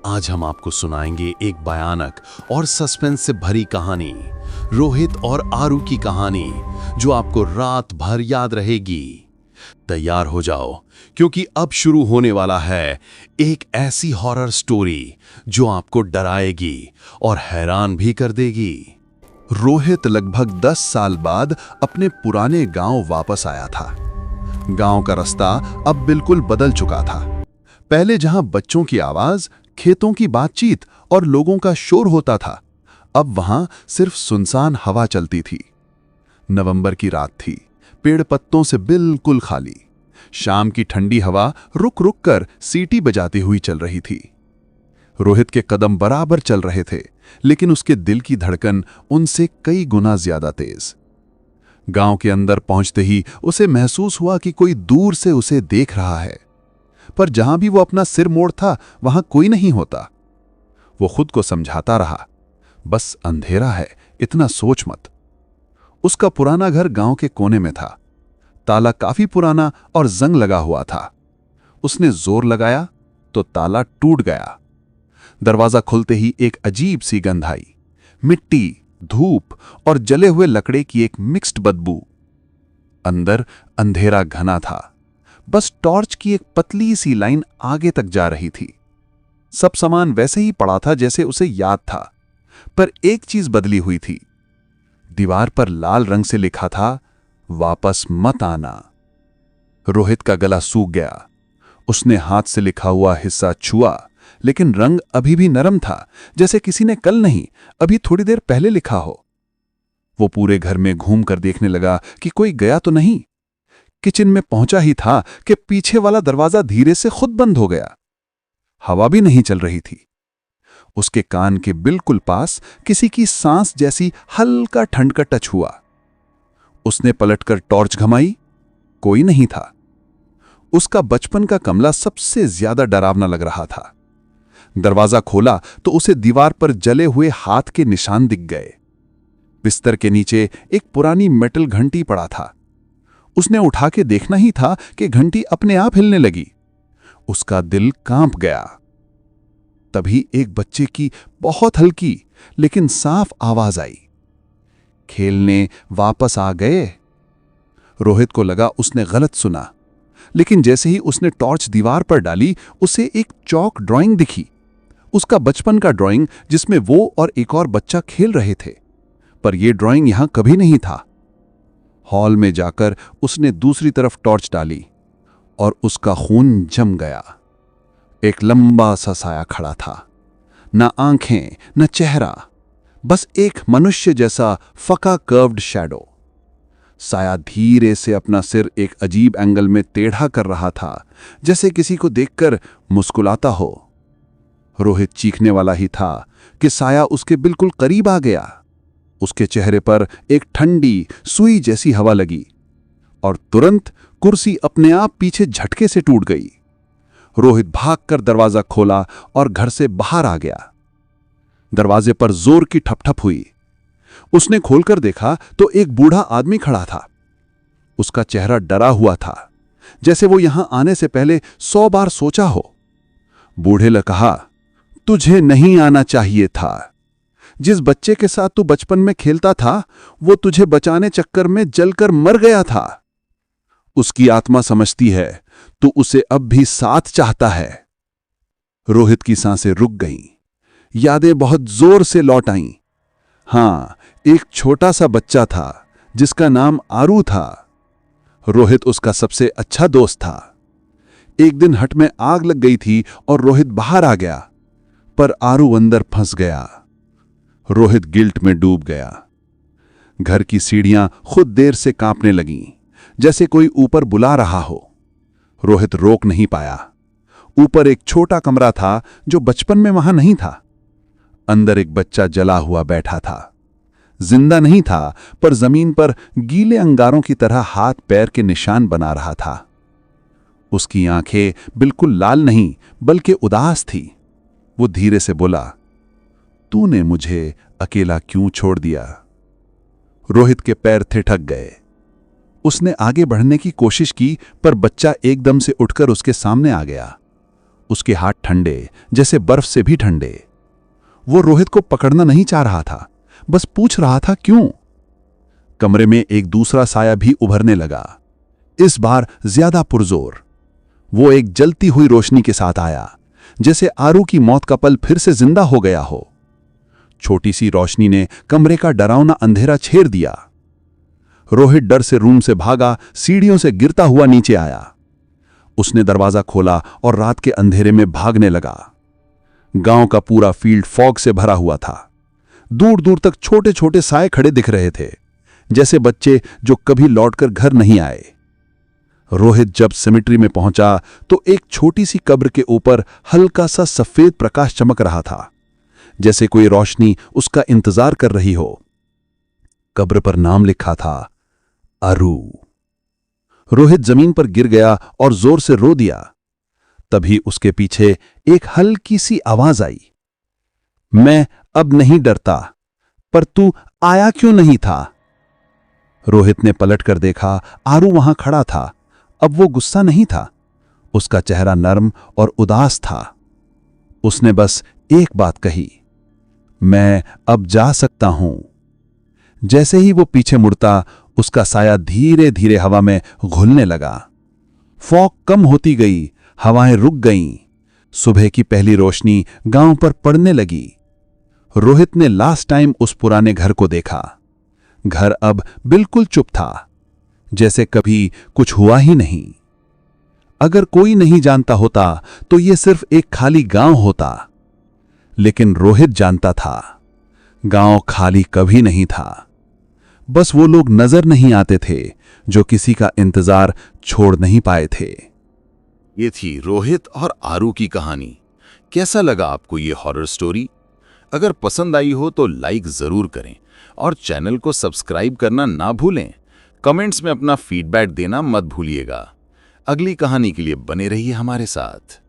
आज हम आपको सुनाएंगे एक भयानक और सस्पेंस से भरी कहानी, रोहित और आरू की कहानी, जो आपको रात भर याद रहेगी। तैयार हो जाओ, क्योंकि अब शुरू होने वाला है एक ऐसी हॉरर स्टोरी जो आपको डराएगी और हैरान भी कर देगी। रोहित लगभग 10 साल बाद अपने पुराने गांव वापस आया था। गांव का रास्ता अब बिल्कुल बदल चुका था। पहले जहां बच्चों की आवाज, खेतों की बातचीत और लोगों का शोर होता था, अब वहां सिर्फ सुनसान हवा चलती थी। नवंबर की रात थी, पेड़ पत्तों से बिल्कुल खाली। शाम की ठंडी हवा रुक रुक कर सीटी बजाती हुई चल रही थी। रोहित के कदम बराबर चल रहे थे, लेकिन उसके दिल की धड़कन उनसे कई गुना ज्यादा तेज। गांव के अंदर पहुंचते ही उसे महसूस हुआ कि कोई दूर से उसे देख रहा है, पर जहां भी वो अपना सिर मोड़ता वहां कोई नहीं होता। वो खुद को समझाता रहा, बस अंधेरा है, इतना सोच मत। उसका पुराना घर गांव के कोने में था। ताला काफी पुराना और जंग लगा हुआ था। उसने जोर लगाया तो ताला टूट गया। दरवाजा खुलते ही एक अजीब सी गंध आई, मिट्टी, धूप और जले हुए लकड़े की एक मिक्स्ड बदबू। अंदर अंधेरा घना था, बस टॉर्च की एक पतली सी लाइन आगे तक जा रही थी। सब सामान वैसे ही पड़ा था जैसे उसे याद था, पर एक चीज बदली हुई थी। दीवार पर लाल रंग से लिखा था, वापस मत आना। रोहित का गला सूख गया। उसने हाथ से लिखा हुआ हिस्सा छुआ, लेकिन रंग अभी भी नरम था, जैसे किसी ने कल नहीं, अभी थोड़ी देर पहले लिखा हो। वो पूरे घर में घूम कर देखने लगा कि कोई गया तो नहीं। किचन में पहुंचा ही था कि पीछे वाला दरवाजा धीरे से खुद बंद हो गया। हवा भी नहीं चल रही थी। उसके कान के बिल्कुल पास किसी की सांस जैसी हल्का ठंड का टच हुआ। उसने पलटकर टॉर्च घमाई, कोई नहीं था। उसका बचपन का कमला सबसे ज्यादा डरावना लग रहा था। दरवाजा खोला तो उसे दीवार पर जले हुए हाथ के निशान दिख गए। बिस्तर के नीचे एक पुरानी मेटल घंटी पड़ा था। उसने उठा के देखना ही था कि घंटी अपने आप हिलने लगी। उसका दिल कांप गया। तभी एक बच्चे की बहुत हल्की लेकिन साफ आवाज आई, खेलने वापस आ गए। रोहित को लगा उसने गलत सुना, लेकिन जैसे ही उसने टॉर्च दीवार पर डाली, उसे एक चॉक ड्राइंग दिखी। उसका बचपन का ड्राइंग, जिसमें वो और एक और बच्चा खेल रहे थे, पर यह ड्राइंग यहां कभी नहीं था। हॉल में जाकर उसने दूसरी तरफ टॉर्च डाली और उसका खून जम गया। एक लंबा सा साया खड़ा था, न आंखें न चेहरा, बस एक मनुष्य जैसा फका कर्व्ड शैडो। साया धीरे से अपना सिर एक अजीब एंगल में टेढ़ा कर रहा था, जैसे किसी को देखकर मुस्कुराता हो। रोहित चीखने वाला ही था कि साया उसके बिल्कुल करीब आ गया। उसके चेहरे पर एक ठंडी सुई जैसी हवा लगी और तुरंत कुर्सी अपने आप पीछे झटके से टूट गई। रोहित भागकर दरवाजा खोला और घर से बाहर आ गया। दरवाजे पर जोर की ठपठप हुई। उसने खोलकर देखा तो एक बूढ़ा आदमी खड़ा था। उसका चेहरा डरा हुआ था, जैसे वो यहां आने से पहले 100 बार सोचा हो। बूढ़े ने कहा, तुझे नहीं आना चाहिए था। जिस बच्चे के साथ तू बचपन में खेलता था, वो तुझे बचाने चक्कर में जलकर मर गया था। उसकी आत्मा समझती है तू उसे अब भी साथ चाहता है। रोहित की सांसें रुक गईं। यादें बहुत जोर से लौट आईं। हां, एक छोटा सा बच्चा था जिसका नाम आरू था। रोहित उसका सबसे अच्छा दोस्त था। एक दिन हट में आग लग गई थी और रोहित बाहर आ गया, पर आरू अंदर फंस गया। रोहित गिल्ट में डूब गया। घर की सीढ़ियां खुद देर से कांपने लगीं, जैसे कोई ऊपर बुला रहा हो। रोहित रोक नहीं पाया। ऊपर एक छोटा कमरा था जो बचपन में वहां नहीं था। अंदर एक बच्चा जला हुआ बैठा था। जिंदा नहीं था, पर जमीन पर गीले अंगारों की तरह हाथ पैर के निशान बना रहा था। उसकी आंखें बिल्कुल लाल नहीं बल्कि उदास थी। वो धीरे से बोला, तूने मुझे अकेला क्यों छोड़ दिया? रोहित के पैर थिठक गए। उसने आगे बढ़ने की कोशिश की, पर बच्चा एकदम से उठकर उसके सामने आ गया। उसके हाथ ठंडे, जैसे बर्फ से भी ठंडे। वो रोहित को पकड़ना नहीं चाह रहा था, बस पूछ रहा था क्यों। कमरे में एक दूसरा साया भी उभरने लगा, इस बार ज्यादा पुरजोर। वो एक जलती हुई रोशनी के साथ आया, जैसे आरू की मौत का पल फिर से जिंदा हो गया हो। छोटी सी रोशनी ने कमरे का डरावना अंधेरा छेड़ दिया। रोहित डर से रूम से भागा, सीढ़ियों से गिरता हुआ नीचे आया। उसने दरवाजा खोला और रात के अंधेरे में भागने लगा। गांव का पूरा फील्ड फॉग से भरा हुआ था। दूर दूर तक छोटे छोटे साए खड़े दिख रहे थे, जैसे बच्चे जो कभी लौटकर घर नहीं आए। रोहित जब सिमेट्री में पहुंचा तो एक छोटी सी कब्र के ऊपर हल्का सा सफेद प्रकाश चमक रहा था, जैसे कोई रोशनी उसका इंतजार कर रही हो। कब्र पर नाम लिखा था आरू। रोहित जमीन पर गिर गया और जोर से रो दिया। तभी उसके पीछे एक हल्की सी आवाज आई, मैं अब नहीं डरता, पर तू आया क्यों नहीं था? रोहित ने पलटकर देखा, आरू वहां खड़ा था। अब वो गुस्सा नहीं था, उसका चेहरा नर्म और उदास था। उसने बस एक बात कही, मैं अब जा सकता हूं। जैसे ही वो पीछे मुड़ता, उसका साया धीरे धीरे हवा में घुलने लगा। फॉग कम होती गई, हवाएं रुक गईं। सुबह की पहली रोशनी गांव पर पड़ने लगी। रोहित ने लास्ट टाइम उस पुराने घर को देखा। घर अब बिल्कुल चुप था, जैसे कभी कुछ हुआ ही नहीं। अगर कोई नहीं जानता होता तो ये सिर्फ एक खाली गांव होता, लेकिन रोहित जानता था, गांव खाली कभी नहीं था। बस वो लोग नजर नहीं आते थे जो किसी का इंतजार छोड़ नहीं पाए थे। ये थी रोहित और आरू की कहानी। कैसा लगा आपको ये हॉरर स्टोरी? अगर पसंद आई हो तो लाइक जरूर करें और चैनल को सब्सक्राइब करना ना भूलें। कमेंट्स में अपना फीडबैक देना मत भूलिएगा। अगली कहानी के लिए बने रहिए हमारे साथ।